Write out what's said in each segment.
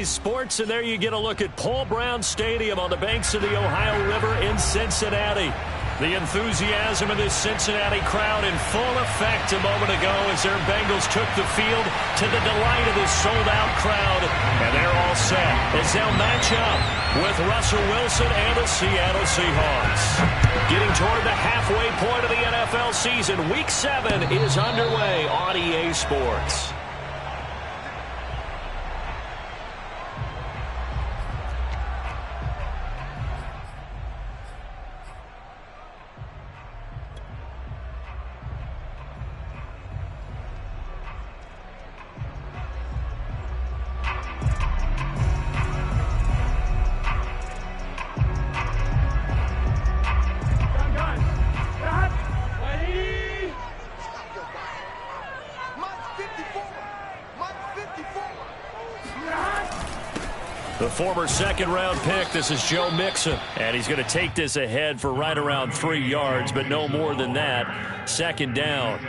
Sports, and there you get a look at Paul Brown Stadium on the banks of the Ohio River in Cincinnati. The enthusiasm of this Cincinnati crowd in full effect a moment ago as their Bengals took the field to the delight of this sold-out crowd. And they're all set as they'll match up with Russell Wilson and the Seattle Seahawks. Getting toward the halfway point of the NFL season, Week 7 is underway on EA Sports. The former second-round pick, this is Joe Mixon, and he's going to take this ahead for right around 3 yards, but no more than that. Second down.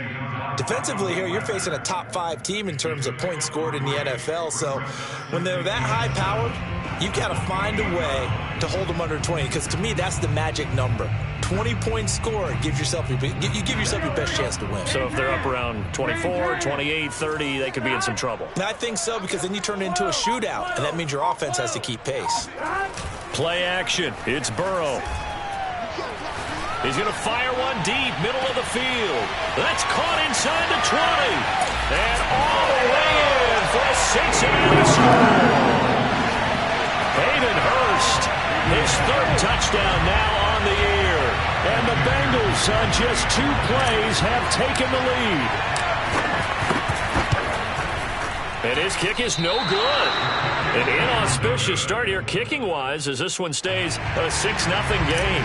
Defensively here, you're facing a top-5 team in terms of points scored in the NFL, so when they're that high-powered, you got to find a way to hold them under 20, because to me, that's the magic number. 20 points scored, you give yourself your best chance to win. So if they're up around 24, 28, 30, they could be in some trouble. I think so, because then you turn it into a shootout, and that means your offense has to keep pace. Play action. It's Burrow. He's going to fire one deep, middle of the field. That's caught inside the 20. And all the way in for a Cincinnati score. Hayden Hurst, his third touchdown now on the year. And the Bengals, on just 2 plays, have taken the lead. And his kick is no good. An inauspicious start here kicking-wise as this one stays a 6-0 game.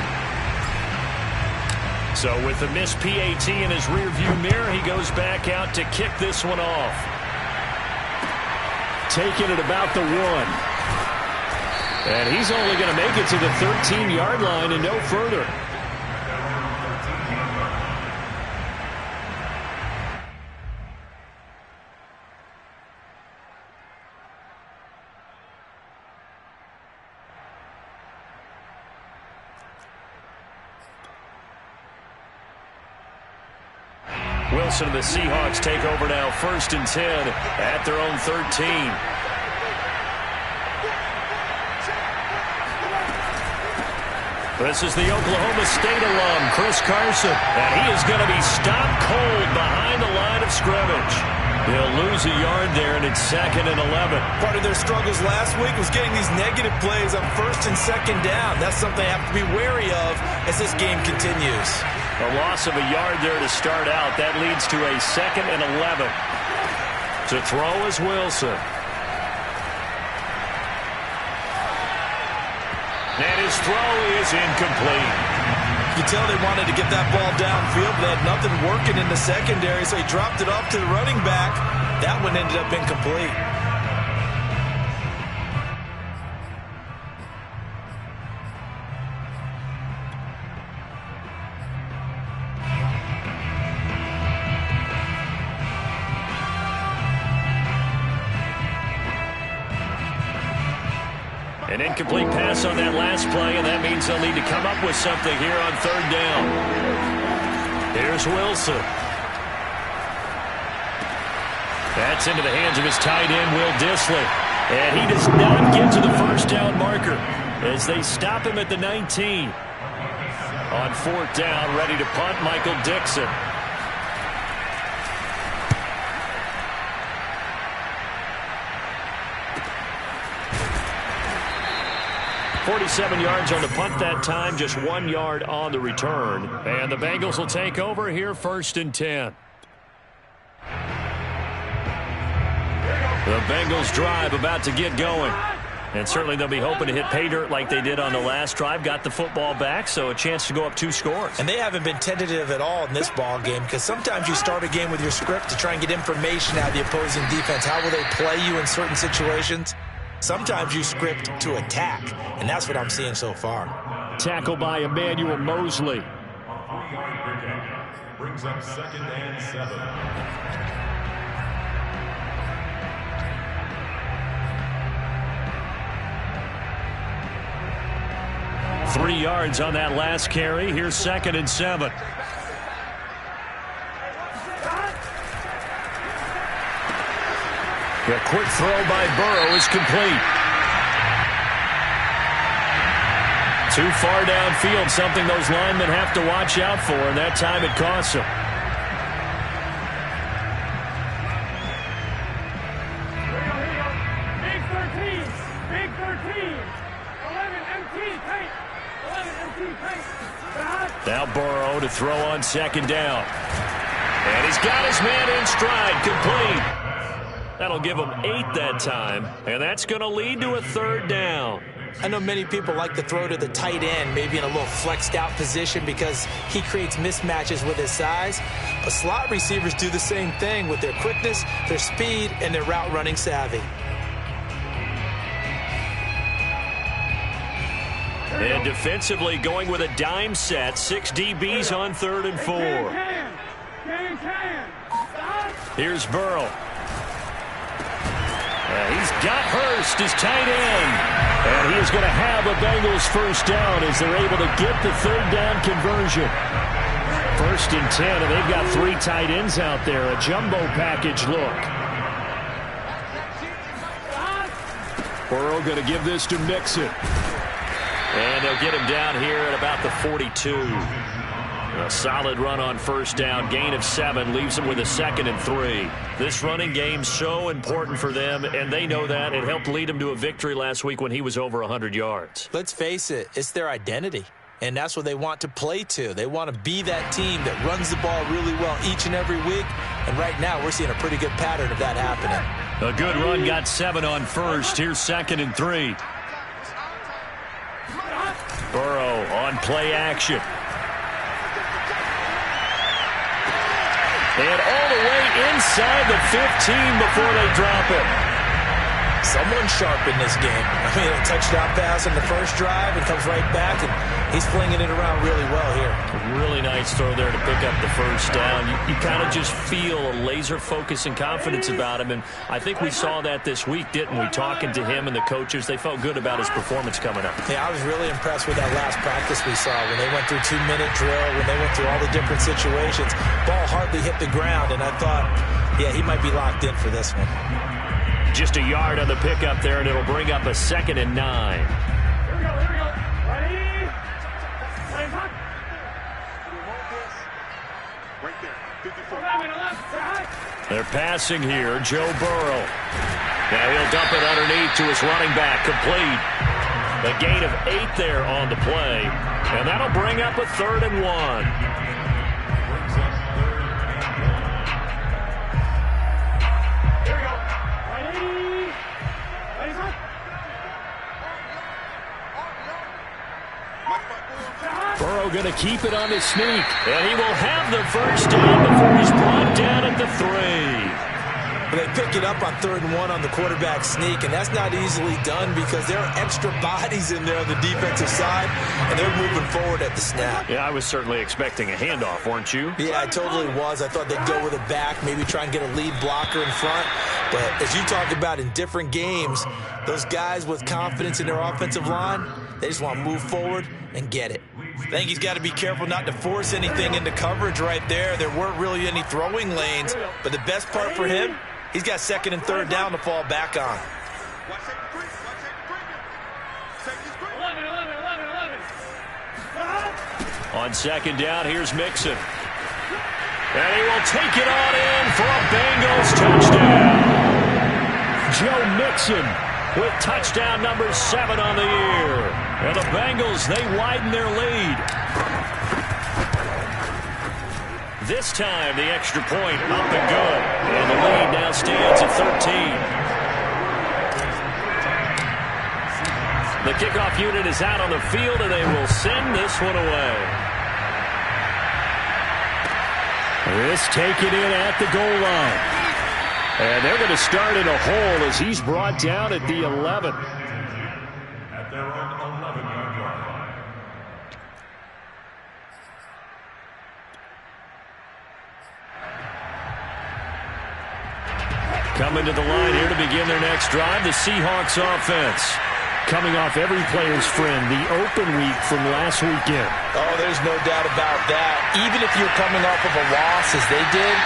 So with the missed PAT in his rearview mirror, he goes back out to kick this one off. Taking it about the 1. And he's only going to make it to the 13-yard line and no further. Wilson and the Seahawks take over now, 1st and 10 at their own 13. This is the Oklahoma State alum, Chris Carson, and he is going to be stopped cold behind the line of scrimmage. They'll lose a yard there, and it's 2nd and 11. Part of their struggles last week was getting these negative plays on 1st and 2nd down. That's something they have to be wary of as this game continues. A loss of a yard there to start out. That leads to a 2nd and 11. To throw is Wilson. And his throw is incomplete. You can tell they wanted to get that ball downfield, but they had nothing working in the secondary, so he dropped it off to the running back. That one ended up incomplete. An incomplete pass on that last play, and that means they'll need to come up with something here on 3rd down. Here's Wilson. That's into the hands of his tight end, Will Dissly. And he does not get to the 1st down marker as they stop him at the 19. On 4th down, ready to punt, Michael Dixon. 47 yards on the punt that time, just 1 yard on the return. And the Bengals will take over here, 1st and 10. The Bengals drive about to get going. And certainly they'll be hoping to hit pay dirt like they did on the last drive. Got the football back, so a chance to go up 2 scores. And they haven't been tentative at all in this ball game, because sometimes you start a game with your script to try and get information out of the opposing defense. How will they play you in certain situations? Sometimes you script to attack, and that's what I'm seeing so far. Tackle by Emmanuel Mosley. Brings up 2nd and 7. 3 yards on that last carry. Here's 2nd and 7. The quick throw by Burrow is complete. Too far downfield, something those linemen have to watch out for, and that time it costs them. Big 13. 11 empty paint. 11 empty paint. Now Burrow to throw on 2nd down. And he's got his man in stride, complete. That'll give him 8 that time, and that's going to lead to a 3rd down. I know many people like to throw to the tight end, maybe in a little flexed out position because he creates mismatches with his size. But slot receivers do the same thing with their quickness, their speed, and their route running savvy. And defensively going with a dime set, 6 DBs on 3rd and 4. Here's Burrow. He's got Hurst, his tight end. And he is going to have a Bengals 1st down as they're able to get the 3rd down conversion. 1st and 10, and they've got 3 tight ends out there. A jumbo package look. Burrow going to give this to Mixon. And they'll get him down here at about the 42. A solid run on 1st down. Gain of 7 leaves them with a 2nd and 3. This running game so important for them, and they know that. It helped lead them to a victory last week when he was over 100 yards. Let's face it, it's their identity, and that's what they want to play to. They want to be that team that runs the ball really well each and every week, and right now we're seeing a pretty good pattern of that happening. A good run, got 7 on 1st. Here's 2nd and 3. Burrow on play action. And all the way inside the 15 before they drop it. Someone sharp in this game. I mean, a touchdown pass in the first drive and comes right back, and he's flinging it around really well here. Really nice throw there to pick up the 1st down. You kind of just feel a laser focus and confidence about him, and I think we saw that this week, didn't we? Talking to him and the coaches, they felt good about his performance coming up. Yeah, I was really impressed with that last practice we saw when they went through 2-minute drill, when they went through all the different situations. Ball hardly hit the ground, and I thought, yeah, he might be locked in for this one. Just a yard on the pickup there, and it'll bring up a 2nd and 9. Here we go. Ready? Play hot. Right there. 54. 11. They're passing here. Joe Burrow. Now he'll dump it underneath to his running back. Complete. A gain of 8 there on the play. And that'll bring up a 3rd and 1. Burrow going to keep it on the sneak. And he will have the 1st down before he's brought down at the 3. They pick it up on 3rd and 1 on the quarterback sneak, and that's not easily done because there are extra bodies in there on the defensive side, and they're moving forward at the snap. Yeah, I was certainly expecting a handoff, weren't you? Yeah, I totally was. I thought they'd go with a back, maybe try and get a lead blocker in front. But as you talk about in different games, those guys with confidence in their offensive line, they just want to move forward and get it. I think he's got to be careful not to force anything into coverage right there. There weren't really any throwing lanes, but the best part for him, he's got 2nd and 3rd down to fall back on. 11. On 2nd down, here's Mixon. And he will take it on in for a Bengals touchdown. Joe Mixon with touchdown number 7 on the year. And the Bengals, they widen their lead. This time, the extra point up and good. And the lead now stands at 13. The kickoff unit is out on the field, and they will send this one away. This taken in at the goal line. And they're going to start in a hole as he's brought down at the 11. At their own 11-yard line. Coming to the line here to begin their next drive, the Seahawks offense. coming off every player's friend, the open week from last weekend. Oh, there's no doubt about that. Even if you're coming off of a loss as they did,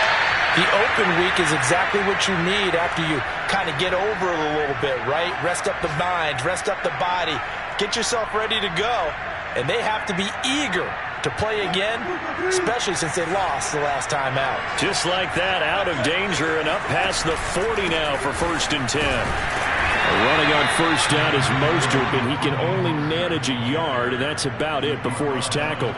the open week is exactly what you need after you kind of get over it a little bit, right? Rest up the mind, rest up the body, get yourself ready to go. And they have to be eager to play again, especially since they lost the last time out. Just like that, out of danger and up past the 40 now for 1st and 10. Running on first down is Mostert, but he can only manage a yard, and that's about it before he's tackled.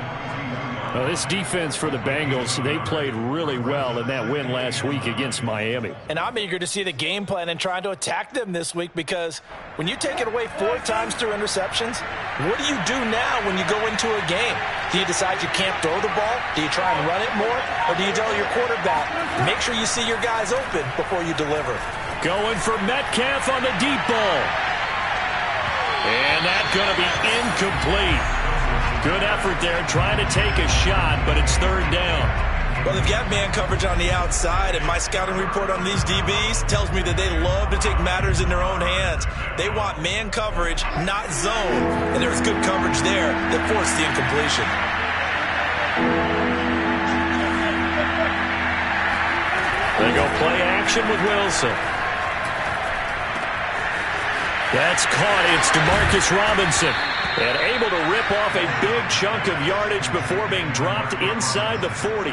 This defense for the Bengals, they played really well in that win last week against Miami. And I'm eager to see the game plan and trying to attack them this week, because when you take it away 4 times through interceptions, what do you do now when you go into a game? Do you decide you can't throw the ball? Do you try and run it more? Or do you tell your quarterback, make sure you see your guys open before you deliver? Going for Metcalf on the deep ball. And that's going to be incomplete. Good effort there, trying to take a shot, but it's 3rd down. Well, they've got man coverage on the outside, and my scouting report on these DBs tells me that they love to take matters in their own hands. They want man coverage, not zone, and there was good coverage there that forced the incompletion. They go play action with Wilson. That's caught. It's DeMarcus Robinson. And able to rip off a big chunk of yardage before being dropped inside the 40.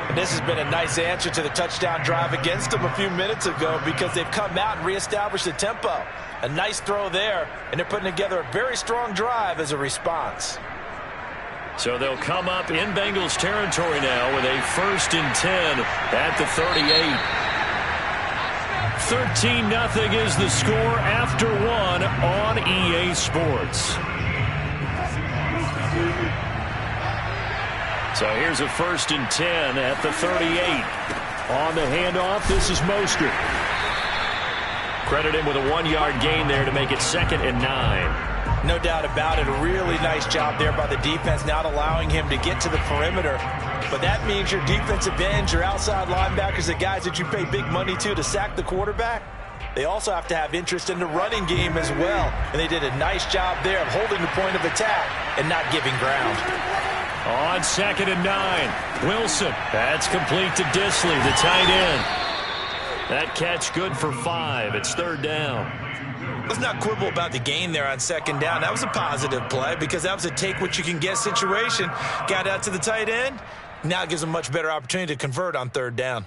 And this has been a nice answer to the touchdown drive against them a few minutes ago, because they've come out and reestablished the tempo. A nice throw there, and they're putting together a very strong drive as a response. So they'll come up in Bengals territory now with a 1st and 10 at the 38. 13-0 is the score after 1 on EA Sports. So here's a 1st and 10 at the 38. On the handoff, this is Mostert. Credit him with a 1-yard gain there to make it 2nd and 9. No doubt about it. A really nice job there by the defense, not allowing him to get to the perimeter. But that means your defensive ends, your outside linebackers, the guys that you pay big money to sack the quarterback, they also have to have interest in the running game as well. And they did a nice job there of holding the point of attack and not giving ground. On 2nd and 9, Wilson. That's complete to Disley, the tight end. That catch good for 5. It's 3rd down. Let's not quibble about the gain there on 2nd down. That was a positive play, because that was a take-what-you-can-get situation. Got out to the tight end. Now it gives them a much better opportunity to convert on 3rd down.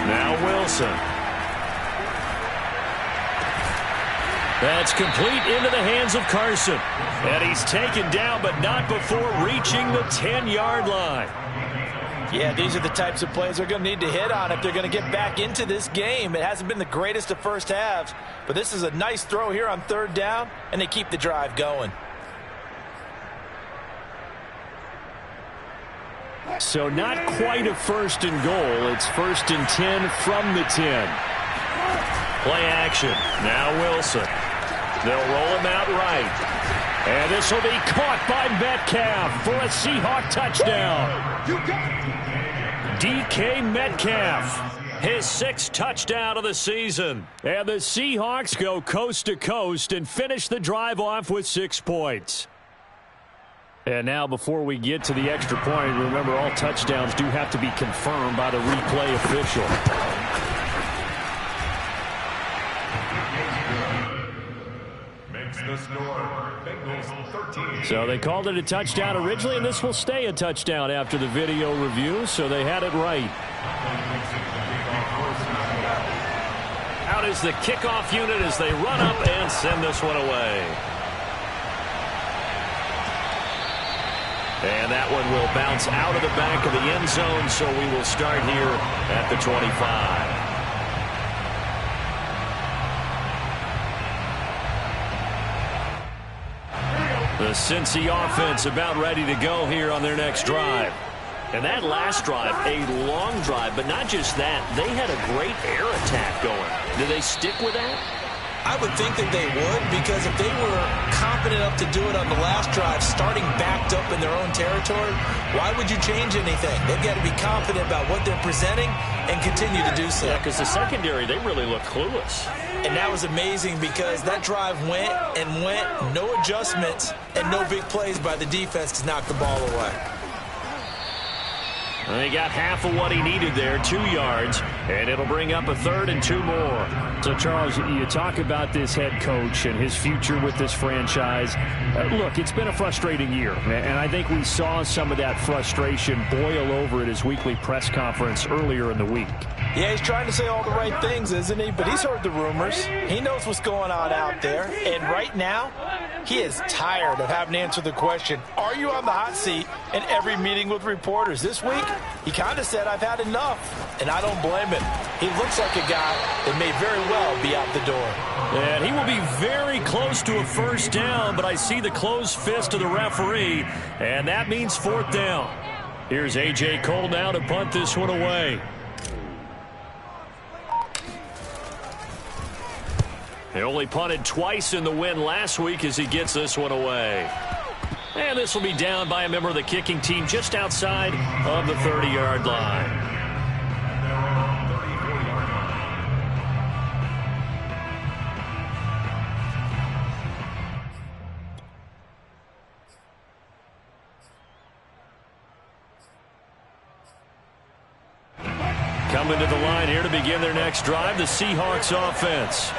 Now Wilson. That's complete into the hands of Carson. And he's taken down, but not before reaching the 10-yard line. Yeah, these are the types of plays they're going to need to hit on if they're going to get back into this game. It hasn't been the greatest of first halves, but this is a nice throw here on 3rd down, and they keep the drive going. So not quite a 1st and goal. It's 1st and 10 from the 10. Play action. Now Wilson. They'll roll him out right. And this will be caught by Metcalf for a Seahawk touchdown. DK Metcalf, his 6th touchdown of the season. And the Seahawks go coast to coast and finish the drive off with 6 points. And now, before we get to the extra point, remember, all touchdowns do have to be confirmed by the replay official. Makes the score. Bengals 13. So they called it a touchdown originally, and this will stay a touchdown after the video review, so they had it right. Out is the kickoff unit as they run up and send this one away. And that one will bounce out of the back of the end zone, so we will start here at the 25. The Cincy offense about ready to go here on their next drive. And that last drive, a long drive, but not just that. They had a great air attack going. Do they stick with that? I would think that they would, because if they were confident enough to do it on the last drive, starting backed up in their own territory, why would you change anything? They've got to be confident about what they're presenting and continue to do so. Yeah, because the secondary, they really look clueless. And that was amazing because that drive went and went, no adjustments, and no big plays by the defense to knock the ball away. And he got half of what he needed there, 2 yards, and it'll bring up a 3rd and 2 more. So, Charles, you talk about this head coach and his future with this franchise. Look, it's been a frustrating year, and I think we saw some of that frustration boil over at his weekly press conference earlier in the week. Yeah, he's trying to say all the right things, isn't he? But he's heard the rumors. He knows what's going on out there. And right now, he is tired of having to answer the question, are you on the hot seat in every meeting with reporters? This week, he kind of said, I've had enough. And I don't blame him. He looks like a guy that may very well be out the door. And he will be very close to a first down, but I see the closed fist of the referee, and that means 4th down. Here's A.J. Cole now to punt this one away. He only punted twice in the win last week as he gets this one away. And this will be down by a member of the kicking team just outside of the 30-yard line. Coming to the line here to begin their next drive, the Seahawks offense.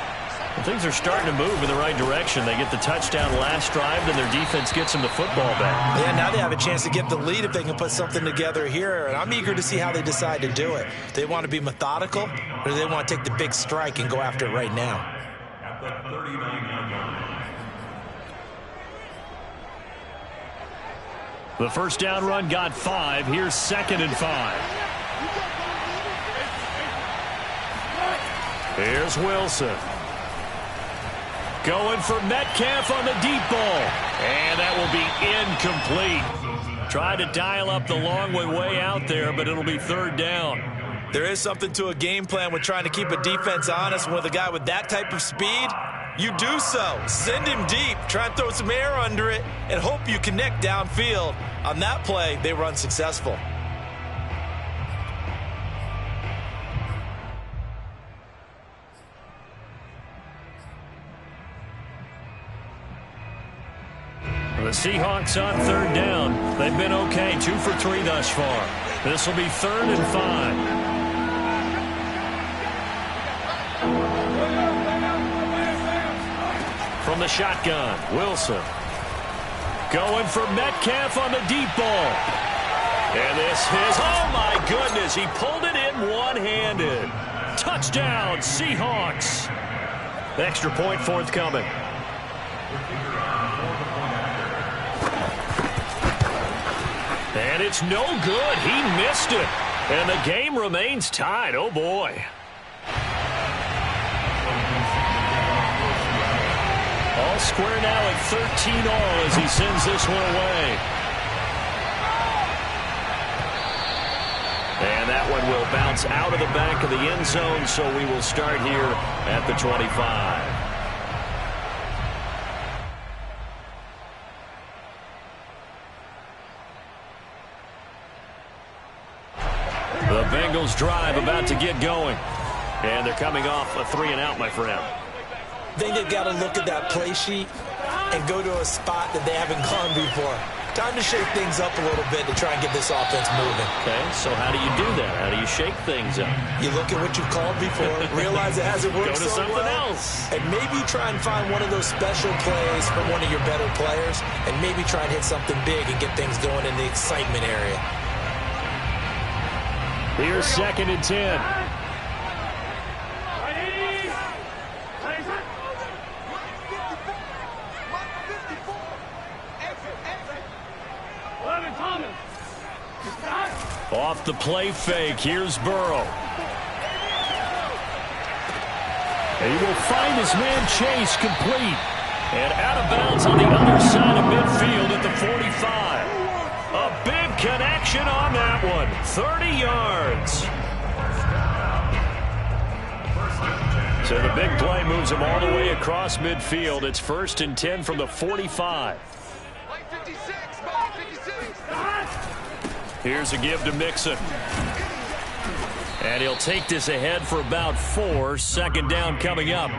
Well, things are starting to move in the right direction. They get the touchdown last drive, then their defense gets them the football back. Yeah, now they have a chance to get the lead if they can put something together here. And I'm eager to see how they decide to do it. Do they want to be methodical, or do they want to take the big strike and go after it right now? At the 39-yard line. The first down run got 5. Here's 2nd and 5. Here's Wilson. Going for Metcalf on the deep ball. And that will be incomplete. Tried to dial up the long way out there, but it'll be 3rd down. There is something to a game plan with trying to keep a defense honest. With a guy with that type of speed, you do so. Send him deep. Try and throw some air under it and hope you connect downfield. On that play, they were unsuccessful. The Seahawks on 3rd down. They've been okay, 2 for 3 thus far. This will be 3rd and 5. From the shotgun, Wilson. Going for Metcalf on the deep ball. And this is, oh my goodness, he pulled it in one-handed. Touchdown, Seahawks. The extra point forthcoming. And it's no good. He missed it. And the game remains tied. Oh, boy. All square now at 13 all as he sends this one away. And that one will bounce out of the back of the end zone, so we will start here at the 25. The Bengals drive about to get going. And they're coming off a 3-and-out, my friend. I think they've got to look at that play sheet and go to a spot that they haven't gone before. Time to shake things up a little bit to try and get this offense moving. Okay, so how do you do that? How do you shake things up? You look at what you've called before, realize it hasn't worked Go to so something well, else. and maybe try and find one of those special plays from one of your better players, and maybe try and hit something big and get things going in the excitement area. Here's 2nd and 10. Off the play fake, here's Burrow. And he will find his man Chase complete. And out of bounds on the other side of midfield at the 45. A big connection on that one. 30 yards. So the big play moves him all the way across midfield. It's 1st and 10 from the 45. Here's a give to Mixon. And he'll take this ahead for about 4. 2nd down coming up.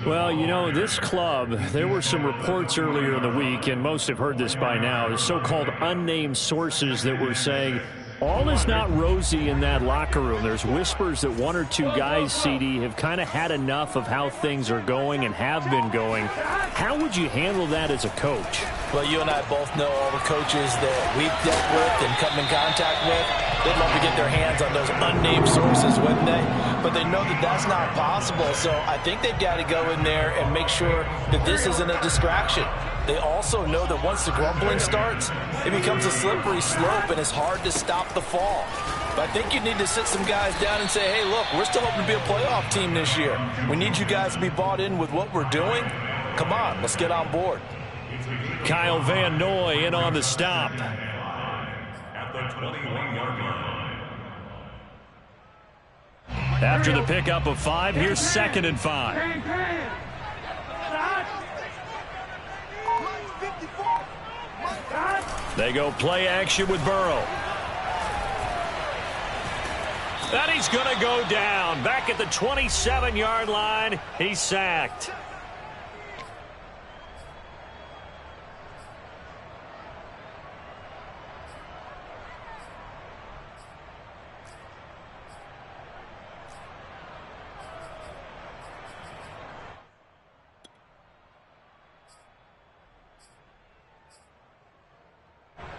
Well, you know, this club, there were some reports earlier in the week, and most have heard this by now, the so-called unnamed sources that were saying all is not rosy in that locker room. There's whispers that 1 or 2 guys, CD, have kind of had enough of how things are going and have been going. How would you handle that as a coach? Well, you and I both know all the coaches that we've dealt with and come in contact with. They'd love to get their hands on those unnamed sources, wouldn't they? But they know that that's not possible. So I think they've got to go in there and make sure that this isn't a distraction. They also know that once the grumbling starts, it becomes a slippery slope, and it's hard to stop the fall. But I think you need to sit some guys down and say, hey, look, we're still hoping to be a playoff team this year. We need you guys to be bought in with what we're doing. Come on, let's get on board. Kyle Van Noy in on the stop. At the 21-yard line. After the pickup of 5, here's 2nd and 5. They go play action with Burrow. And he's going to go down. Back at the 27-yard line, he's sacked.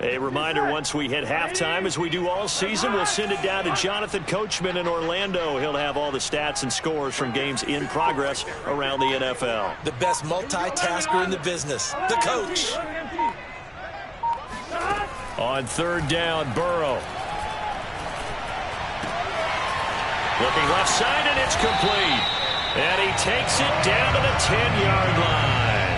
A reminder, once we hit halftime, as we do all season, we'll send it down to Jonathan Coachman in Orlando. He'll have all the stats and scores from games in progress around the NFL. The best multitasker in the business, the coach. On 3rd down, Burrow. Looking left side, and it's complete. And he takes it down to the 10-yard line.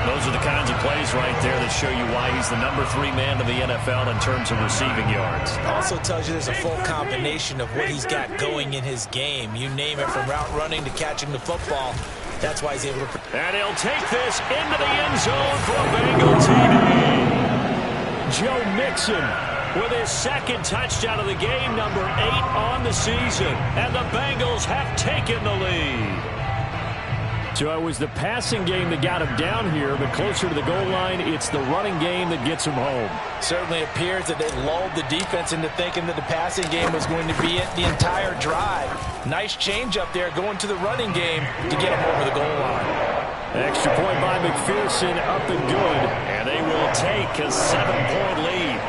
Those are the kinds of plays right there that show you why he's the number 3 man in the NFL in terms of receiving yards. Also tells you there's a full combination of what he's got going in his game. You name it, from route running to catching the football. That's why he's able to. And he'll take this into the end zone for a Bengal TD. Joe Mixon with his 2nd touchdown of the game, number 8 on the season. And the Bengals have taken the lead. So it was the passing game that got him down here, but closer to the goal line, it's the running game that gets him home. Certainly appears that they lulled the defense into thinking that the passing game was going to be it the entire drive. Nice change up there going to the running game to get him over the goal line. Extra point by McPherson, up and good. And they will take a 7-point lead.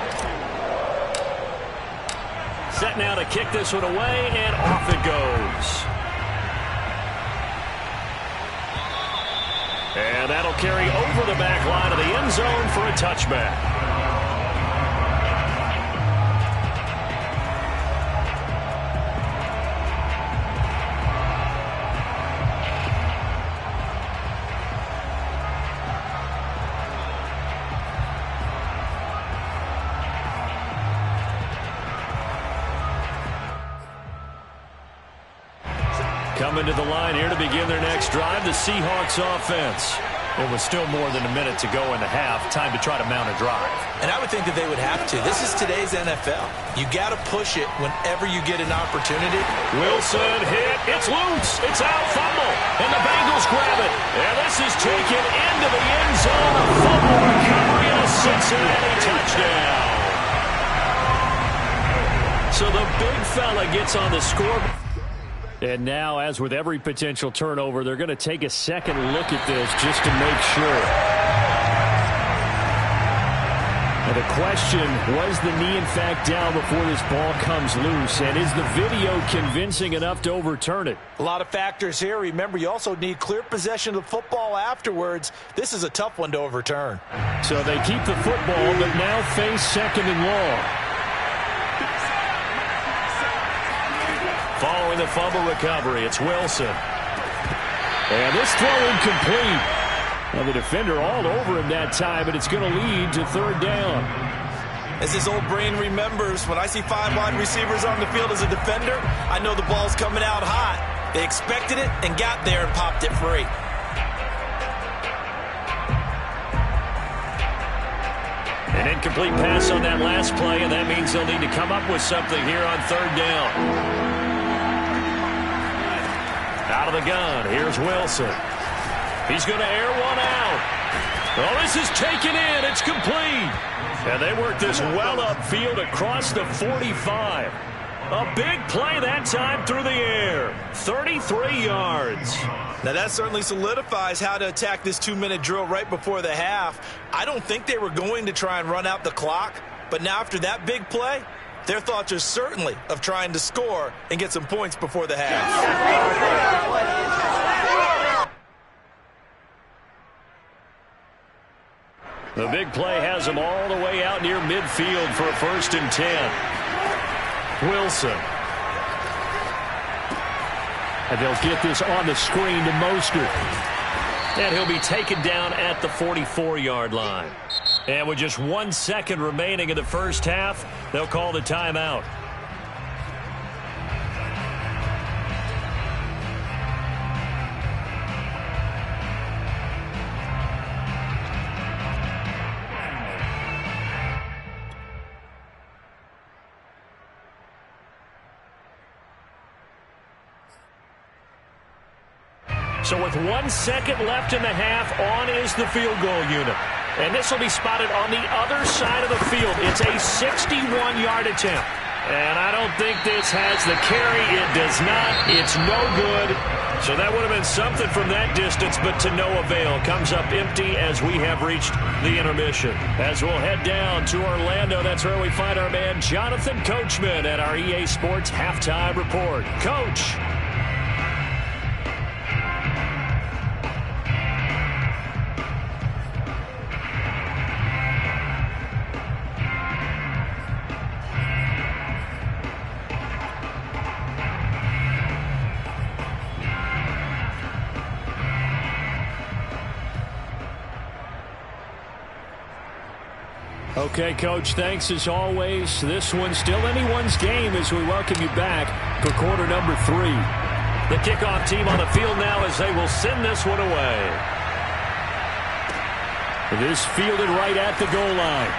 Set now to kick this one away, and off it goes. And that'll carry over the back line of the end zone for a touchback. Coming to the line here to begin their next drive, the Seahawks offense. It was still more than a minute to go in the half. Time to try to mount a drive. And I would think that they would have to. This is today's NFL. You got to push it whenever you get an opportunity. Wilson hit. It's loose. It's out. Fumble. And the Bengals grab it. And this is taken into the end zone. A fumble recovery and a Cincinnati touchdown. So the big fella gets on the scoreboard. And now, as with every potential turnover, they're going to take a second look at this just to make sure. Now the question, was the knee in fact down before this ball comes loose? And is the video convincing enough to overturn it? A lot of factors here. Remember, you also need clear possession of the football afterwards. This is a tough one to overturn. So they keep the football, but now face 2nd and long. Following the fumble recovery, it's Wilson. And this throw incomplete. Now the defender all over him that time, but it's going to lead to 3rd down. As his old brain remembers, when I see 5 wide receivers on the field as a defender, I know the ball's coming out hot. They expected it and got there and popped it free. An incomplete pass on that last play, and that means they'll need to come up with something here on third down. Out of the gun, here's Wilson. He's going to air one out. Oh, this is taken in. It's complete. And they work this well upfield across the 45. A big play that time through the air. 33 yards. Now that certainly solidifies how to attack this 2-minute drill right before the half. I don't think they were going to try and run out the clock, but now after that big play, their thoughts are certainly of trying to score and get some points before the half. The big play has them all the way out near midfield for a 1st and 10. Wilson. And they'll get this on the screen to Mostert. And he'll be taken down at the 44-yard line. And with just 1 second remaining in the first half, they'll call the timeout. So with 1 second left in the half, on is the field goal unit. And this will be spotted on the other side of the field. It's a 61-yard attempt. And I don't think this has the carry. It does not. It's no good. So that would have been something from that distance, but to no avail. Comes up empty as we have reached the intermission. As we'll head down to Orlando, that's where we find our man Jonathan Coachman at our EA Sports Halftime Report. Coach. Okay, Coach, thanks as always. This one's still anyone's game as we welcome you back for quarter number 3. The kickoff team on the field now as they will send this one away. This fielded right at the goal line.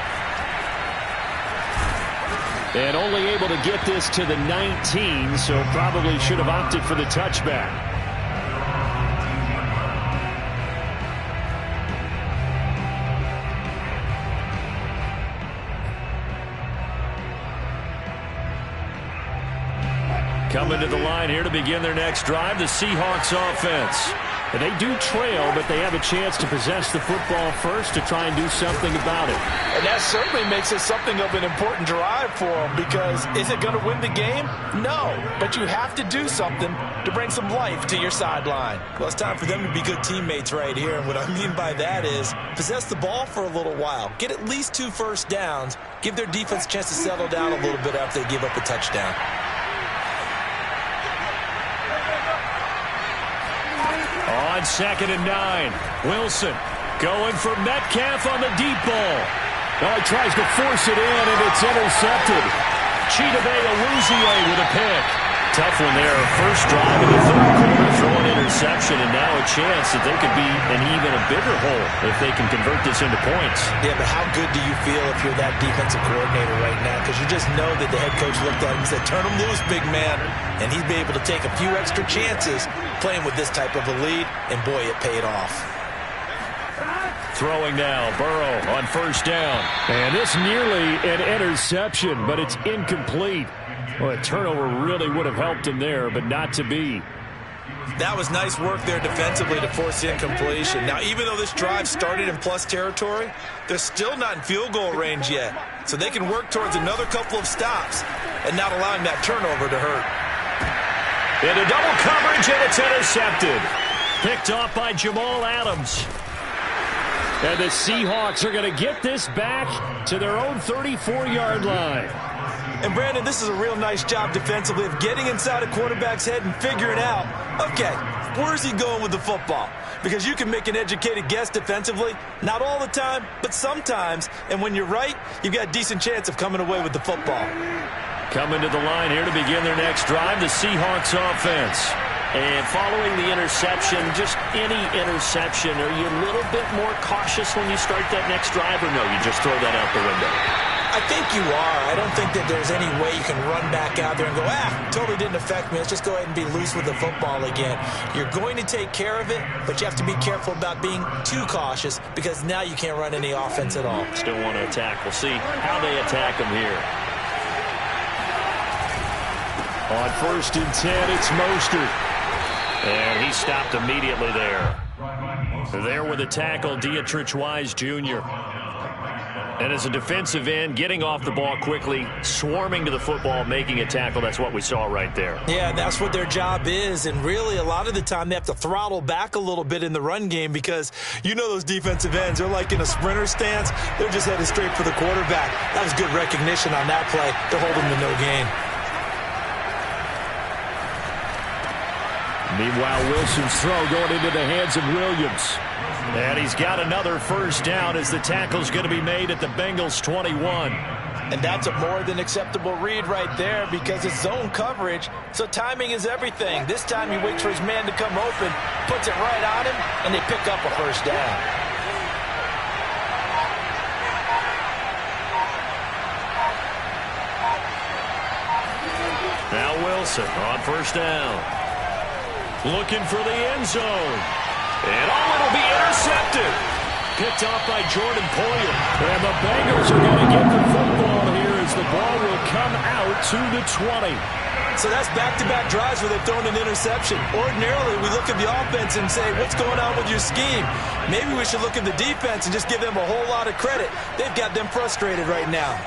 And only able to get this to the 19, so probably should have opted for the touchback. Coming to the line here to begin their next drive, the Seahawks offense. And they do trail, but they have a chance to possess the football first to try and do something about it. And that certainly makes it something of an important drive for them, because is it going to win the game? No, but you have to do something to bring some life to your sideline. Well, it's time for them to be good teammates right here, and what I mean by that is possess the ball for a little while, get at least 2 first downs, give their defense a chance to settle down a little bit after they give up a touchdown. On 2nd and 9, Wilson going for Metcalf on the deep ball. Oh, he tries to force it in, and it's intercepted. Chidobe Awuzie with a pick. Tough one there. First drive in the third quarter, throw an interception, and now a chance that they could be in even a bigger hole if they can convert this into points. Yeah, but how good do you feel if you're that defensive coordinator right now? Because you just know that the head coach looked at him and said, turn him loose, big man. And he'd be able to take a few extra chances playing with this type of a lead, and boy, it paid off. Throwing now, Burrow on first down. And this nearly an interception, but it's incomplete. Well, a turnover really would have helped him there, but not to be. That was nice work there defensively to force the incompletion. Now, even though this drive started in plus territory, they're still not in field goal range yet. So they can work towards another couple of stops and not allowing that turnover to hurt. Into double coverage, and it's intercepted. Picked off by Jamal Adams. And the Seahawks are going to get this back to their own 34-yard line. And, Brandon, this is a real nice job defensively of getting inside a quarterback's head and figuring out, okay, where's he going with the football? Because you can make an educated guess defensively, not all the time, but sometimes. And when you're right, you've got a decent chance of coming away with the football. Coming to the line here to begin their next drive, the Seahawks offense. And following the interception, just any interception, are you a little bit more cautious when you start that next drive, or no, you just throw that out the window? I think you are. I don't think that there's any way you can run back out there and go, totally didn't affect me. Let's just go ahead and be loose with the football again. You're going to take care of it, but you have to be careful about being too cautious because now you can't run any offense at all. Still want to attack. We'll see how they attack them here. On 1st and 10, it's Mostert. And he stopped immediately there. There with a tackle, Dietrich Wise Jr. And as a defensive end, getting off the ball quickly, swarming to the football, making a tackle. That's what we saw right there. Yeah, that's what their job is. And really, a lot of the time, they have to throttle back a little bit in the run game because you know those defensive ends, they're like in a sprinter stance. They're just headed straight for the quarterback. That was good recognition on that play. They're holding to no gain. Meanwhile, Wilson's throw going into the hands of Williams. And he's got another first down as the tackle's going to be made at the Bengals 21. And that's a more than acceptable read right there because it's zone coverage, so timing is everything. This time he waits for his man to come open, puts it right on him, and they pick up a first down. Now Wilson on first down. Looking for the end zone. And it'll be intercepted. Picked off by Jordan Poyer. And the Bengals are going to get the football here as the ball will come out to the 20. So that's back-to-back drives where they've thrown an interception. Ordinarily, we look at the offense and say, what's going on with your scheme? Maybe we should look at the defense and just give them a whole lot of credit. They've got them frustrated right now.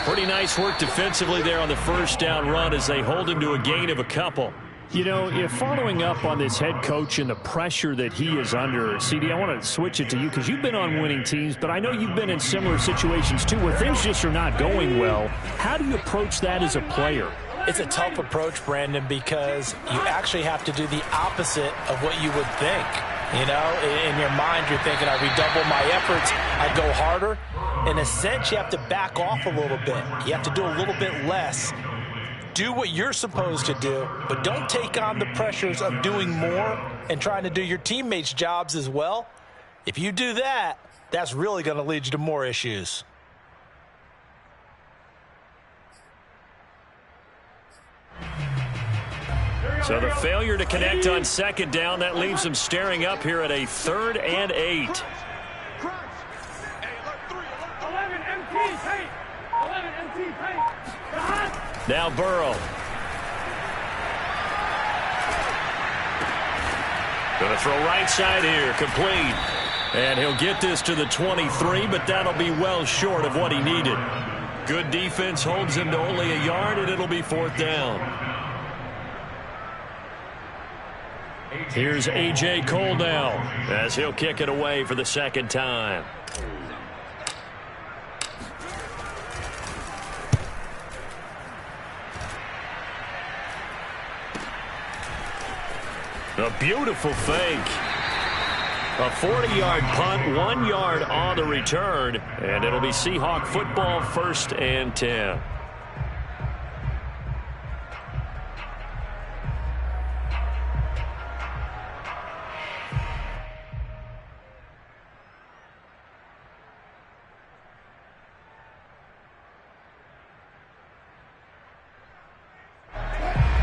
Pretty nice work defensively there on the first down run as they hold him to a gain of a couple. You know, if following up on this head coach and the pressure that he is under, CD, I want to switch it to you because you've been on winning teams, but I know you've been in similar situations too where things just are not going well. How do you approach that as a player? It's a tough approach, Brandon, because you actually have to do the opposite of what you would think. You know, in your mind, you're thinking, I redouble my efforts, I go harder. In a sense, you have to back off a little bit. You have to do a little bit less. Do what you're supposed to do, but don't take on the pressures of doing more and trying to do your teammates' jobs as well. If you do that, that's really going to lead you to more issues. So the failure to connect on second down, that leaves them staring up here at a 3rd and 8. 11 MT paint. 11 MT paint. Now Burrow. Going to throw right side here, complete. And he'll get this to the 23, but that'll be well short of what he needed. Good defense holds him to only a yard, and it'll be 4th down. Here's A.J. Cole now as he'll kick it away for the second time. A beautiful fake. A 40-yard punt, 1 yard on the return, and it'll be Seahawk football, 1st and 10.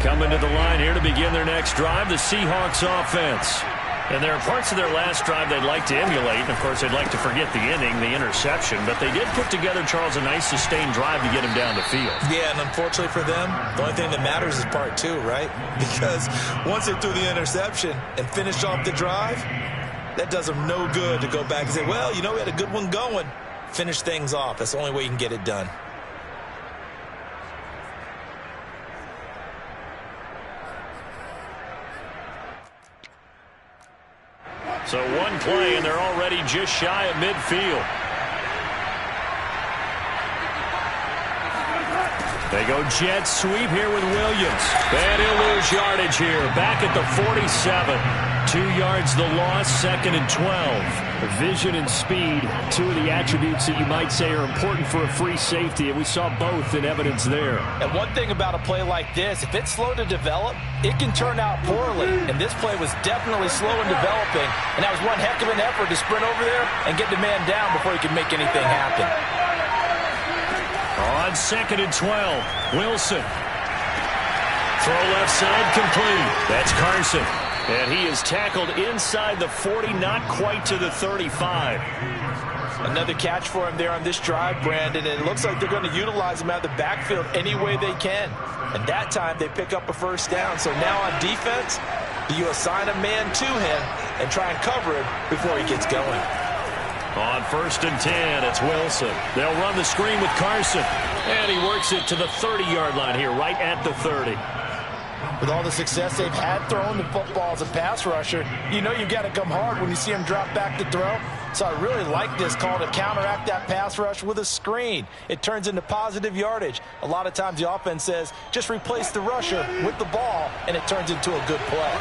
Coming to the line here to begin their next drive, the Seahawks offense. And there are parts of their last drive they'd like to emulate. And, of course, they'd like to forget the inning, the interception. But they did put together, Charles, a nice sustained drive to get him down the field. Yeah, and unfortunately for them, the only thing that matters is part 2, right? Because once they threw the interception and finished off the drive, that does them no good to go back and say, well, you know, we had a good one going. Finish things off. That's the only way you can get it done. So one play, and they're already just shy of midfield. They go jet sweep here with Williams. And he'll lose yardage here. Back at the 47. 2 yards the loss, 2nd and 12. Vision and speed, two of the attributes that you might say are important for a free safety, and we saw both in evidence there. And one thing about a play like this, if it's slow to develop, it can turn out poorly. And this play was definitely slow in developing, and that was one heck of an effort to sprint over there and get the man down before he could make anything happen. On 2nd and 12, Wilson. Throw left side complete. That's Carson. And he is tackled inside the 40, not quite to the 35. Another catch for him there on this drive, Brandon. And it looks like they're going to utilize him out of the backfield any way they can. And that time they pick up a first down. So now on defense, do you assign a man to him and try and cover him before he gets going? On 1st and 10, it's Wilson. They'll run the screen with Carson. And he works it to the 30-yard line here, right at the 30. With all the success they've had throwing the football as a pass rusher, you know you've got to come hard when you see him drop back to throw. So I really like this call to counteract that pass rush with a screen. It turns into positive yardage. A lot of times the offense says, just replace the rusher with the ball, and it turns into a good play.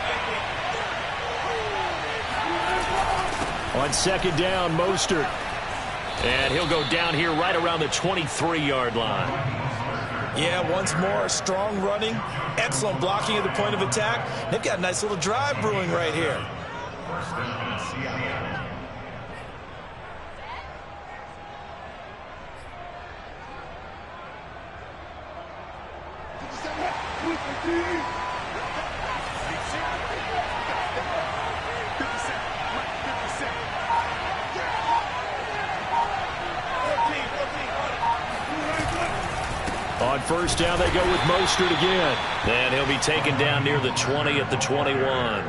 On 2nd down, Mostert. And he'll go down here right around the 23-yard line. Yeah, once more, strong running, excellent blocking at the point of attack. They've got a nice little drive brewing right here. On 1st down, they go with Mostert again. And he'll be taken down near the 20 at the 21.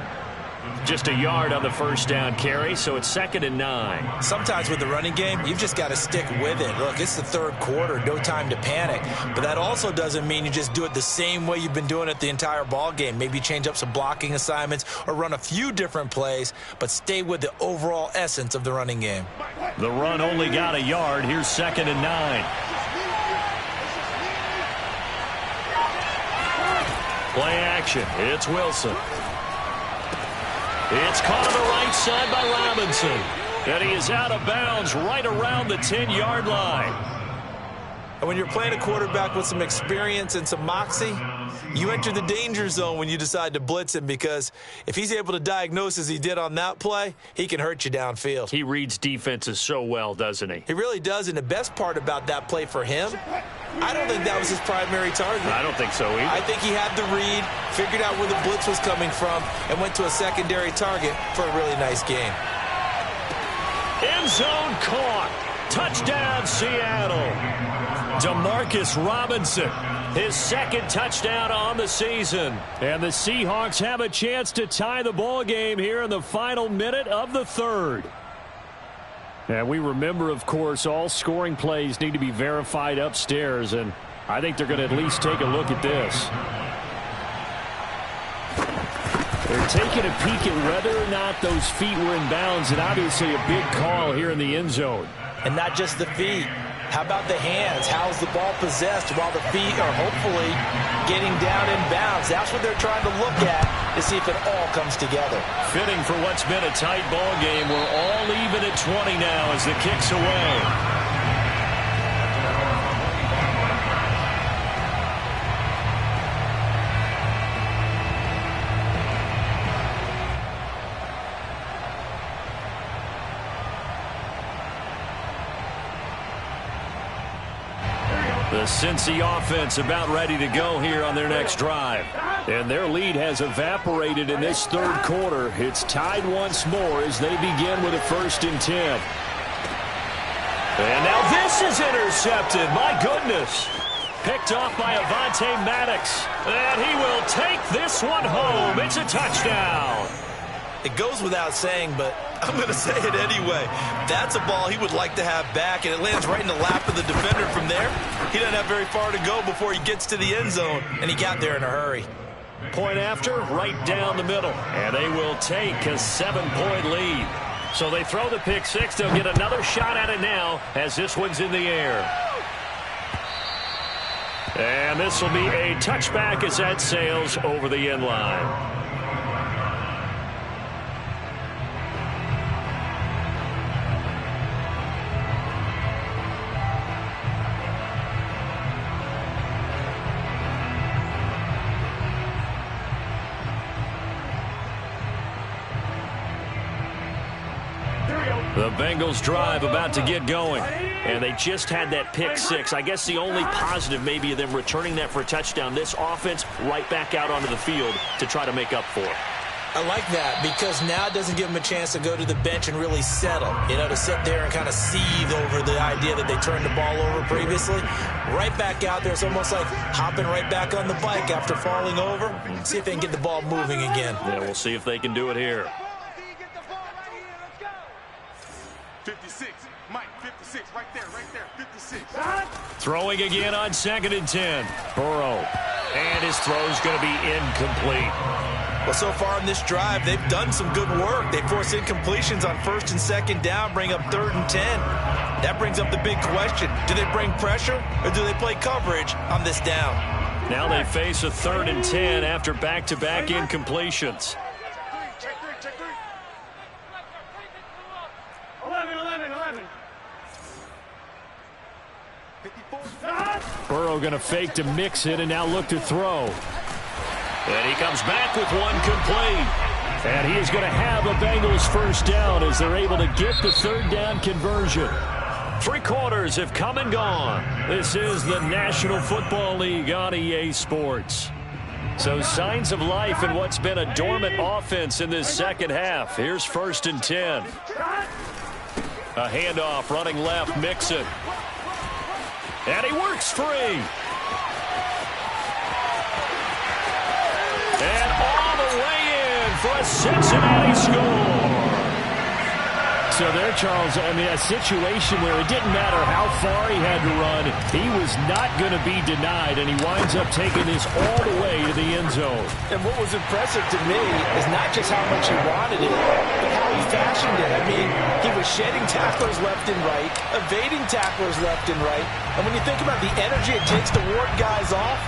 Just a yard on the first down carry, so it's 2nd and 9. Sometimes with the running game, you've just got to stick with it. Look, it's the 3rd quarter, no time to panic. But that also doesn't mean you just do it the same way you've been doing it the entire ball game. Maybe change up some blocking assignments or run a few different plays, but stay with the overall essence of the running game. The run only got a yard. Here's 2nd and 9. Play action. It's Wilson. It's caught on the right side by Robinson. And he is out of bounds right around the 10-yard line. And when you're playing a quarterback with some experience and some moxie, you enter the danger zone when you decide to blitz him, because if he's able to diagnose as he did on that play, he can hurt you downfield. He reads defenses so well, doesn't he? He really does, and the best part about that play for him, I don't think that was his primary target. I don't think so either. I think he had the read, figured out where the blitz was coming from, and went to a secondary target for a really nice game. End zone caught. Touchdown, Seattle. Demarcus Robinson, his 2nd touchdown on the season. And the Seahawks have a chance to tie the ball game here in the final minute of the 3rd. And we remember, of course, all scoring plays need to be verified upstairs, and I think they're going to at least take a look at this. They're taking a peek at whether or not those feet were in bounds, and obviously a big call here in the end zone. And not just the feet. How about the hands? How's the ball possessed while the feet are hopefully getting down in bounds? That's what they're trying to look at to see if it all comes together. Fitting for what's been a tight ball game. We're all even at 20 now as the kick's away. The Cincy offense about ready to go here on their next drive. And their lead has evaporated in this 3rd quarter. It's tied once more as they begin with a 1st and 10. And now this is intercepted. My goodness. Picked off by Avonte Maddox. And he will take this one home. It's a touchdown. It goes without saying, but I'm going to say it anyway. That's a ball he would like to have back, and it lands right in the lap of the defender from there. He doesn't have very far to go before he gets to the end zone, and he got there in a hurry. Point after, right down the middle. And they will take a 7-point lead. So they throw the pick six. They'll get another shot at it now as this one's in the air. And this will be a touchback as that sails over the end line. The Bengals drive about to get going. And they just had that pick six. I guess the only positive maybe of them returning that for a touchdown. This offense right back out onto the field to try to make up for it. I like that because now it doesn't give them a chance to go to the bench and really settle, to sit there and kind of seethe over the idea that they turned the ball over previously. Right back out there. It's almost like hopping right back on the bike after falling over. See if they can get the ball moving again. Yeah, we'll see if they can do it here. 56, Mike, 56, right there, 56. Throwing again on 2nd and 10. Burrow. And his throw's going to be incomplete. Well, so far in this drive, they've done some good work. They force incompletions on 1st and 2nd down, bring up 3rd and 10. That brings up the big question. Do they bring pressure or do they play coverage on this down? Now they face a 3rd and 10 after back-to-back incompletions. 11. Burrow going to fake to mix it and now look to throw. And he comes back with one complete. And he is going to have a Bengals first down as they're able to get the 3rd down conversion. 3 quarters have come and gone. This is the National Football League on EA Sports. So signs of life in what's been a dormant offense in this second half. Here's 1st and 10. A handoff running left, Mixon. And he works free. And all the way in for a Cincinnati score. So there, Charles, a situation where it didn't matter how far he had to run, he was not going to be denied, and he winds up taking this all the way to the end zone. And what was impressive to me is not just how much he wanted it, but how he fashioned it. He was shedding tacklers left and right, evading tacklers left and right. And when you think about the energy it takes to ward guys off,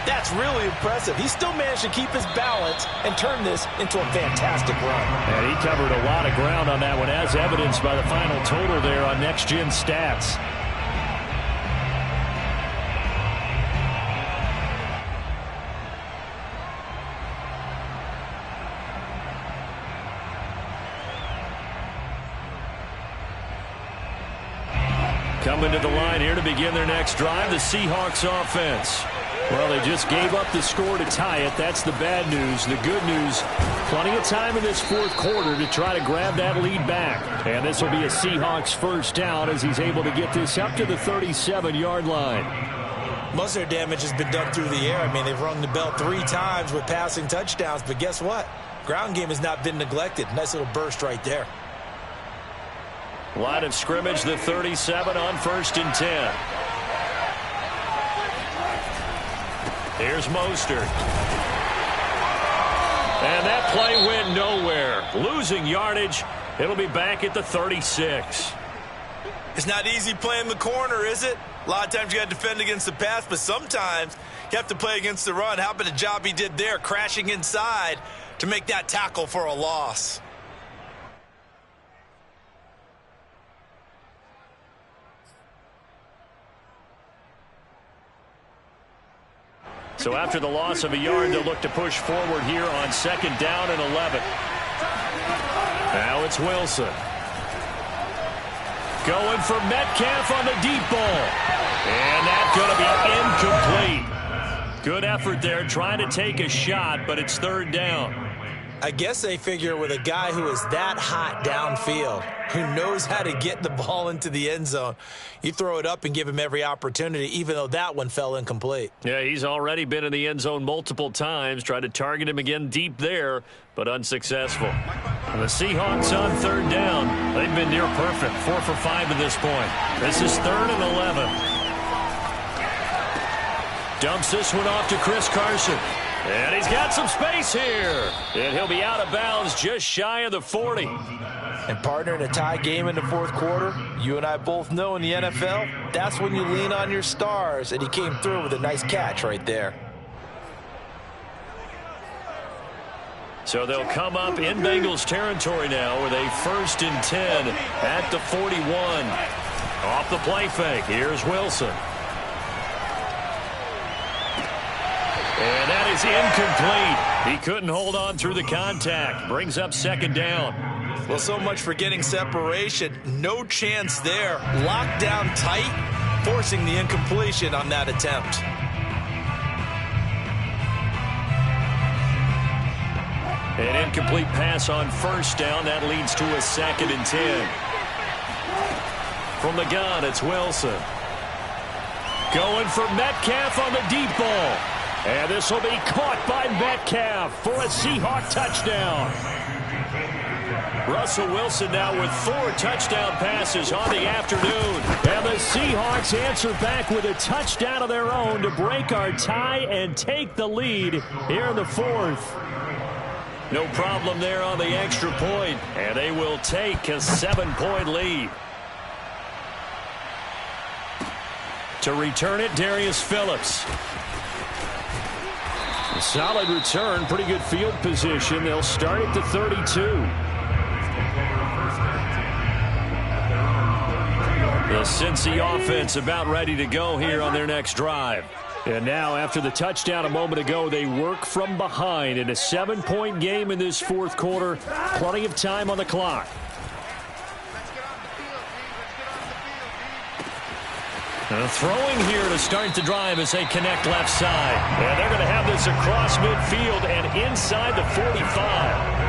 that's really impressive. He still managed to keep his balance and turn this into a fantastic run. And he covered a lot of ground on that one, as evidenced by the final total there on Next Gen Stats. Coming to the line here to begin their next drive, the Seahawks offense. Well, they just gave up the score to tie it. That's the bad news. The good news, plenty of time in this 4th quarter to try to grab that lead back. And this will be a Seahawks first down as he's able to get this up to the 37-yard line. Most of their damage has been done through the air. They've rung the bell 3 times with passing touchdowns, but guess what? Ground game has not been neglected. Nice little burst right there. Line of scrimmage, the 37 on 1st and 10. Here's Mostert. And that play went nowhere. Losing yardage. It'll be back at the 36. It's not easy playing the corner, is it? A lot of times you got to defend against the pass, but sometimes you have to play against the run. How about the job he did there, crashing inside to make that tackle for a loss? So after the loss of a yard, they'll look to push forward here on 2nd down and 11. Now it's Wilson. Going for Metcalf on the deep ball. And that's going to be incomplete. Good effort there, trying to take a shot, but it's 3rd down. I guess they figure with a guy who is that hot downfield, who knows how to get the ball into the end zone, you throw it up and give him every opportunity, even though that one fell incomplete. Yeah, he's already been in the end zone multiple times. Tried to target him again deep there, but unsuccessful. And the Seahawks on 3rd down. They've been near perfect, 4 for 5 at this point. This is 3rd and 11. Dumps this one off to Chris Carson. And he's got some space here. And he'll be out of bounds just shy of the 40. And partner, in a tie game in the 4th quarter, you and I both know in the NFL, that's when you lean on your stars. And he came through with a nice catch right there. So they'll come up in Bengals territory now with a 1st and 10 at the 41. Off the play fake, here's Wilson. And that is incomplete. He couldn't hold on through the contact. Brings up 2nd down. Well, so much for getting separation. No chance there. Locked down tight, forcing the incompletion on that attempt. An incomplete pass on first down. That leads to a 2nd and 10. From the gun, it's Wilson. Going for Metcalf on the deep ball. And this will be caught by Metcalf for a Seahawk touchdown. Russell Wilson now with 4 touchdown passes on the afternoon. And the Seahawks answer back with a touchdown of their own to break our tie and take the lead here in the 4th. No problem there on the extra point, and they will take a 7-point lead. To return it, Darius Phillips. A solid return, pretty good field position. They'll start at the 32. The Cincy offense about ready to go here on their next drive. And now, after the touchdown a moment ago, they work from behind in a 7-point game in this 4th quarter. Plenty of time on the clock. Throwing here to start the drive as they connect left side. And they're going to have this across midfield and inside the 45.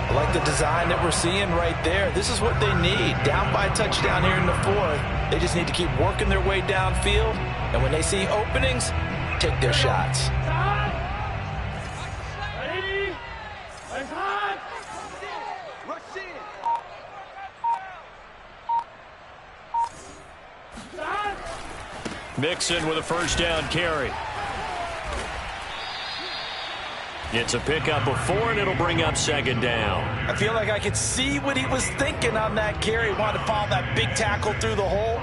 I like the design that we're seeing right there. This is what they need. Down by a touchdown here in the 4th. They just need to keep working their way downfield. And when they see openings, take their shots. Mixon with a first down carry. It's a pickup of 4, and it'll bring up 2nd down. I feel like I could see what he was thinking on that carry. Wanted to follow that big tackle through the hole.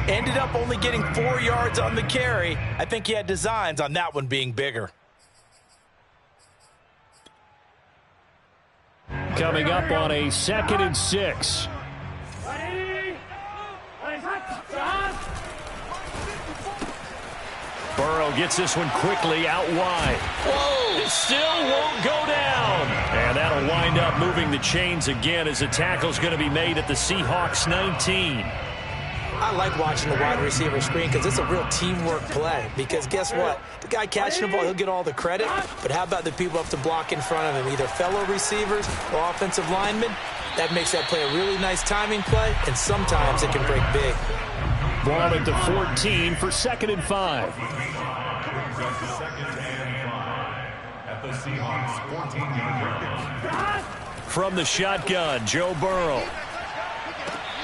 Ended up only getting 4 yards on the carry. I think he had designs on that one being bigger. Coming up on a 2nd and 6. Burrow gets this one quickly out wide. Whoa! It still won't go down. And that'll wind up moving the chains again as the tackle's going to be made at the Seahawks 19. I like watching the wide receiver screen because it's a real teamwork play. Because guess what? The guy catching the ball, he'll get all the credit. But how about the people up to block in front of him? Either fellow receivers or offensive linemen. That makes that play a really nice timing play. And sometimes it can break big. Ball at the 14 for 2nd and 5. At the Seahawks 14-yard line. From the shotgun, Joe Burrow.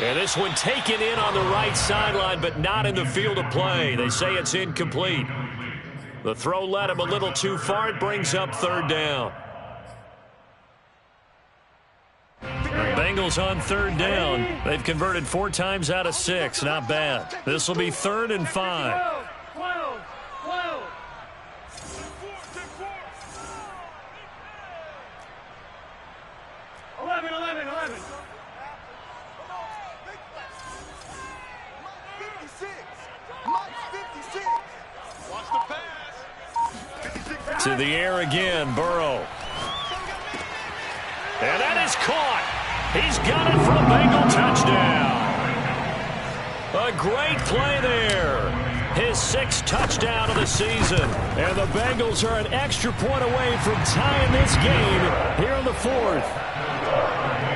And this one taken in on the right sideline, but not in the field of play. They say it's incomplete. The throw led him a little too far. It brings up 3rd down. Bengals on 3rd down. They've converted 4 times out of 6. Not bad. This will be 3rd and 5. 11. To the air again, Burrow. And that is caught. He's got it for a Bengal touchdown. A great play there. His 6th touchdown of the season. And the Bengals are an extra point away from tying this game here in the 4th.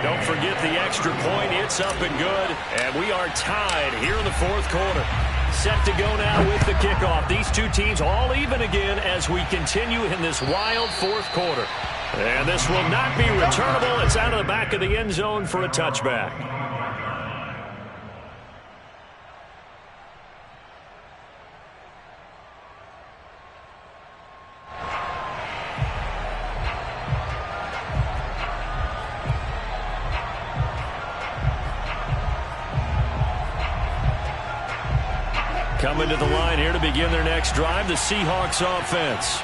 Don't forget the extra point. It's up and good. And we are tied here in the 4th quarter. Set to go now with the kickoff. These two teams all even again as we continue in this wild 4th quarter. And this will not be returnable. It's out of the back of the end zone for a touchback. Coming to the line here to begin their next drive, the Seahawks offense.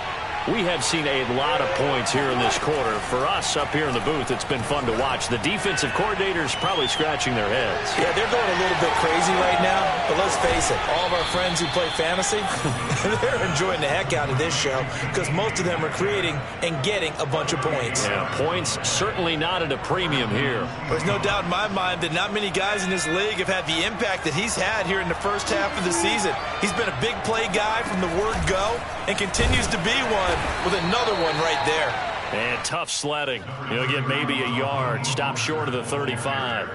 We have seen a lot of points here in this quarter. For us up here in the booth, it's been fun to watch. The defensive coordinators probably scratching their heads. Yeah, they're going a little bit crazy right now. But let's face it, all of our friends who play fantasy, they're enjoying the heck out of this show because most of them are creating and getting a bunch of points. Yeah, points certainly not at a premium here. There's no doubt in my mind that not many guys in this league have had the impact that he's had here in the first half of the season. He's been a big play guy from the word go and continues to be one with another one right there. And tough sledding. He'll get maybe a yard. Stop short of the 35.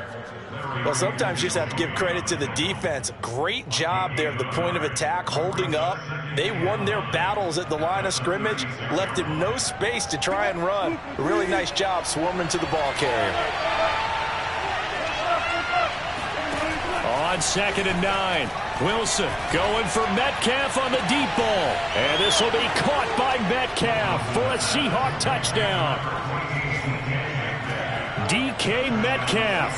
Well, sometimes you just have to give credit to the defense. Great job there at the point of attack, holding up. They won their battles at the line of scrimmage, left him no space to try and run. A really nice job swarming to the ball carrier. On 2nd and 9, Wilson going for Metcalf on the deep ball. And this will be caught by Metcalf for a Seahawk touchdown. DK Metcalf,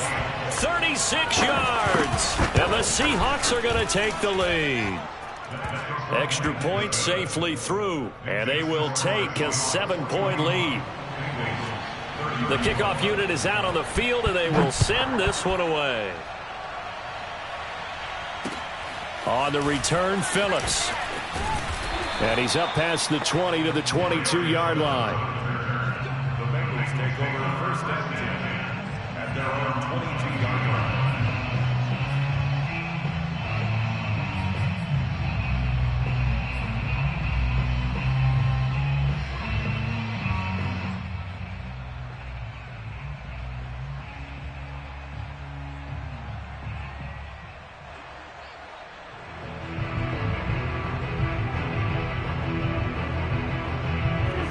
36 yards. And the Seahawks are going to take the lead. Extra point safely through. And they will take a 7-point lead. The kickoff unit is out on the field, and they will send this one away. On the return, Phillips. And he's up past the 20 to the 22-yard line. The Bengals take over 1st and 10 at their own 22-yard line.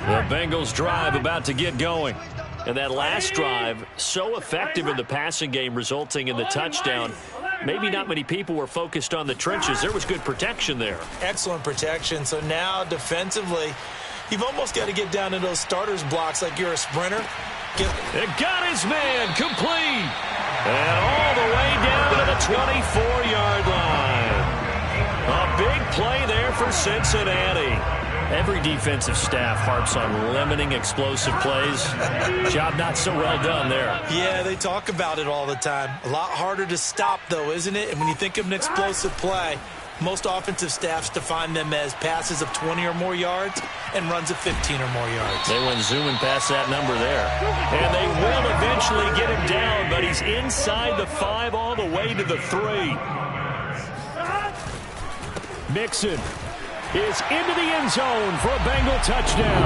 The Bengals drive about to get going. And that last drive, so effective in the passing game, resulting in the touchdown. Maybe not many people were focused on the trenches. There was good protection there. Excellent protection. So now defensively, you've almost got to get down to those starters blocks like you're a sprinter. It got his man complete. And all the way down to the 24-yard line. A big play there for Cincinnati. Every defensive staff harps on limiting explosive plays. Job not so well done there. Yeah, they talk about it all the time. A lot harder to stop, though, isn't it? And when you think of an explosive play, most offensive staffs define them as passes of 20 or more yards and runs of 15 or more yards. They went zooming past that number there. And they will eventually get him down, but he's inside the 5 all the way to the 3. Mixon is into the end zone for a Bengal touchdown.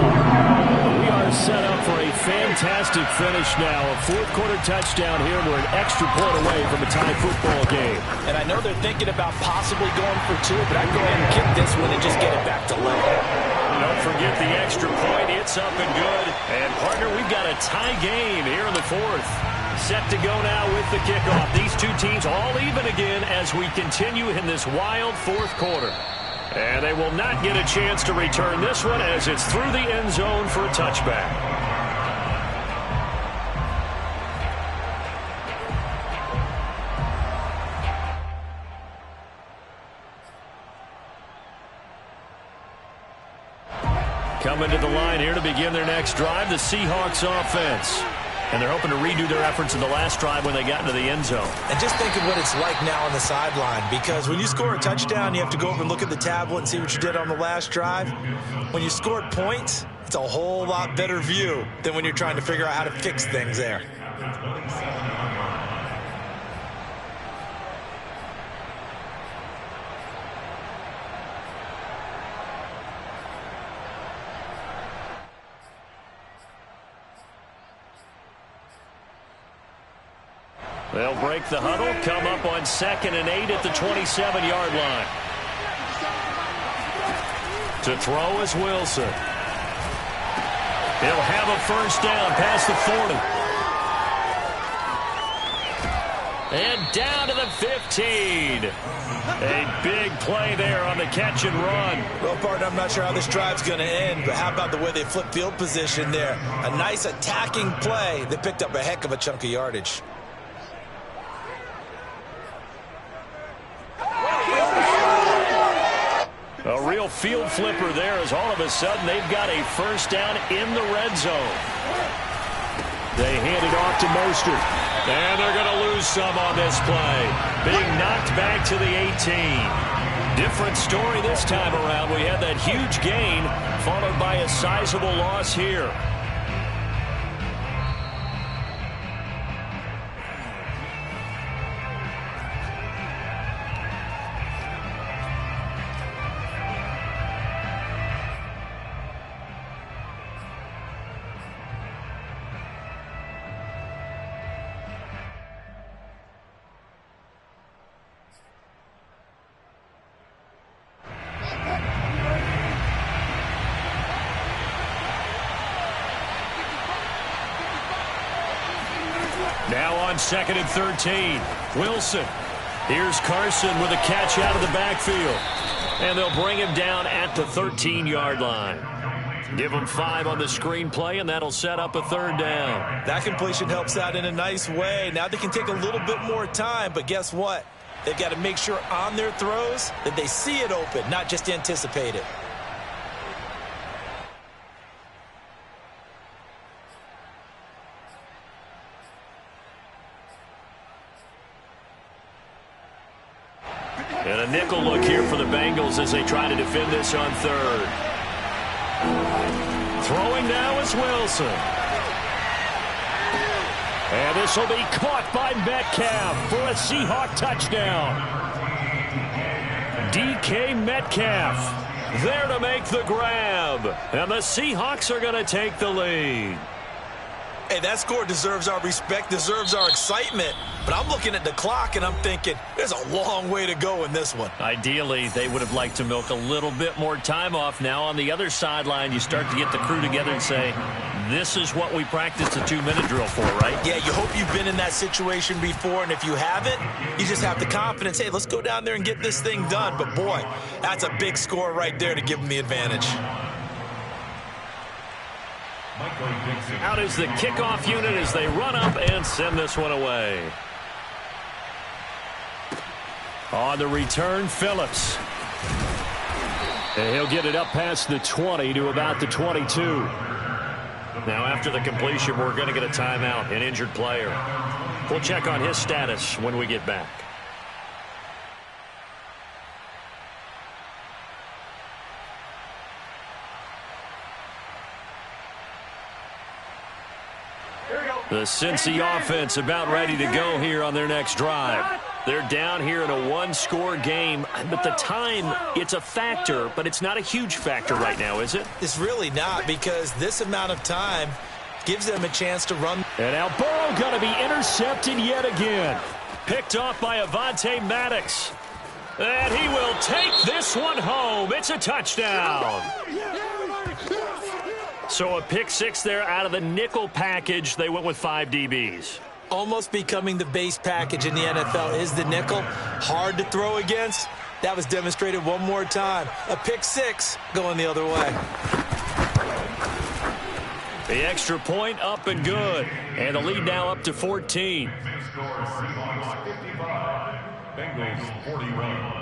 We are set up for a fantastic finish now. A fourth-quarter touchdown here. We're an extra point away from a tie football game. And I know they're thinking about possibly going for 2, but I'd go ahead and kick this one and just get it back to level. Don't forget the extra point. It's up and good. And, partner, we've got a tie game here in the 4th. Set to go now with the kickoff. These two teams all even again as we continue in this wild 4th quarter. And they will not get a chance to return this one as it's through the end zone for a touchback. Coming to the line here to begin their next drive, the Seahawks offense. And they're hoping to redo their efforts in the last drive when they got into the end zone. And just think of what it's like now on the sideline, because when you score a touchdown, you have to go over and look at the tablet and see what you did on the last drive. When you scored points, it's a whole lot better view than when you're trying to figure out how to fix things there. They'll break the huddle, come up on 2nd and 8 at the 27-yard line. To throw is Wilson. He'll have a first down past the 40. And down to the 15. A big play there on the catch and run. Well, partner, I'm not sure how this drive's going to end, but how about the way they flip field position there? A nice attacking play that picked up a heck of a chunk of yardage. A real field flipper there as all of a sudden they've got a first down in the red zone. They hand it off to Mostert. And they're going to lose some on this play. Being knocked back to the 18. Different story this time around. We had that huge gain followed by a sizable loss here. Now on 2nd and 13. Wilson. Here's Carson with a catch out of the backfield. And they'll bring him down at the 13-yard line. Give him 5 on the screenplay, and that'll set up a 3rd down. That completion helps out in a nice way. Now they can take a little bit more time, but guess what? They've got to make sure on their throws that they see it open, not just anticipate it. And a nickel look here for the Bengals as they try to defend this on 3rd. Throwing now is Wilson. And this will be caught by Metcalf for a Seahawk touchdown. DK Metcalf there to make the grab. And the Seahawks are going to take the lead. Hey, that score deserves our respect, deserves our excitement. But I'm looking at the clock, and I'm thinking there's a long way to go in this one. Ideally, they would have liked to milk a little bit more time off. Now on the other sideline, you start to get the crew together and say, this is what we practiced a 2-minute drill for, right? Yeah, you hope you've been in that situation before, and if you haven't, you just have the confidence, hey, let's go down there and get this thing done. But, boy, that's a big score right there to give them the advantage. Out is the kickoff unit as they run up and send this one away. On the return, Phillips. And he'll get it up past the 20 to about the 22. Now after the completion, we're going to get a timeout, an injured player. We'll check on his status when we get back. The Cincy offense about ready to go here on their next drive. They're down here in a 1-score game, but the time, it's a factor, but it's not a huge factor right now, is it? It's really not, because this amount of time gives them a chance to run. And now Burrow going to be intercepted yet again. Picked off by Avonte Maddox. And he will take this one home. It's a touchdown. So a pick 6 there out of the nickel package. They went with 5 DBs. Almost becoming the base package in the NFL is the nickel. Hard to throw against. That was demonstrated one more time. A pick 6 going the other way. The extra point up and good. And the lead now up to 14. Score Seahawks 55, Bengals 41.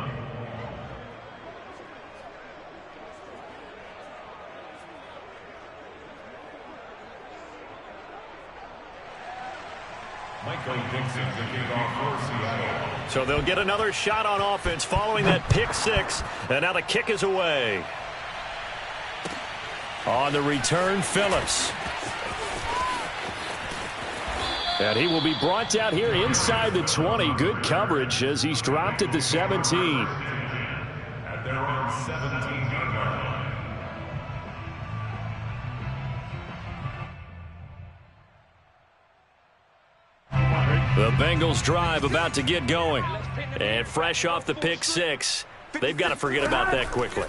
So they'll get another shot on offense following that pick 6. And now the kick is away. On the return, Phillips. And he will be brought down here inside the 20. Good coverage as he's dropped at the 17. At their own 17-yard line. The Bengals drive about to get going. And fresh off the pick 6, they've got to forget about that quickly.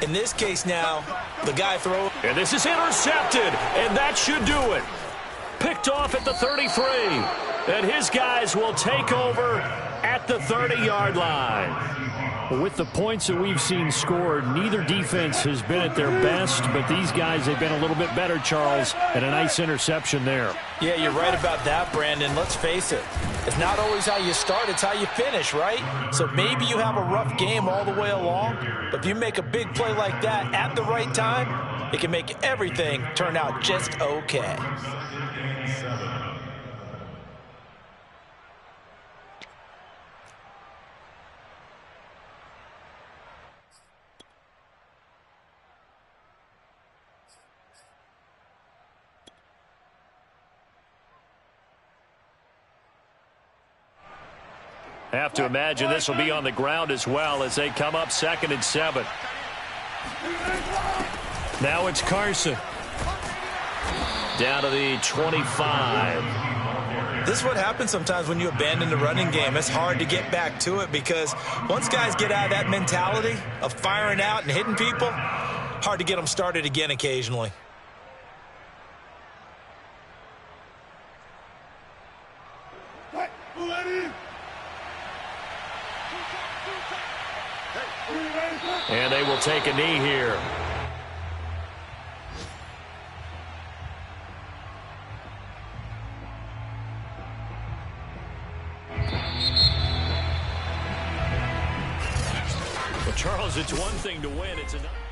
In this case now, the guy throws. And this is intercepted, and that should do it. Picked off at the 33. And his guys will take over at the 30-yard line. With the points that we've seen scored, neither defense has been at their best, but these guys have been a little bit better, Charles, and a nice interception there. Yeah, you're right about that, Brandon. Let's face it. It's not always how you start, it's how you finish, right? So maybe you have a rough game all the way along, but if you make a big play like that at the right time, it can make everything turn out just okay. I have to imagine this will be on the ground as well as they come up 2nd and 7. Now it's Carson. Down to the 25. This is what happens sometimes when you abandon the running game. It's hard to get back to it because once guys get out of that mentality of firing out and hitting people, hard to get them started again occasionally. And they will take a knee here. Well, Charles, it's one thing to win. It's another.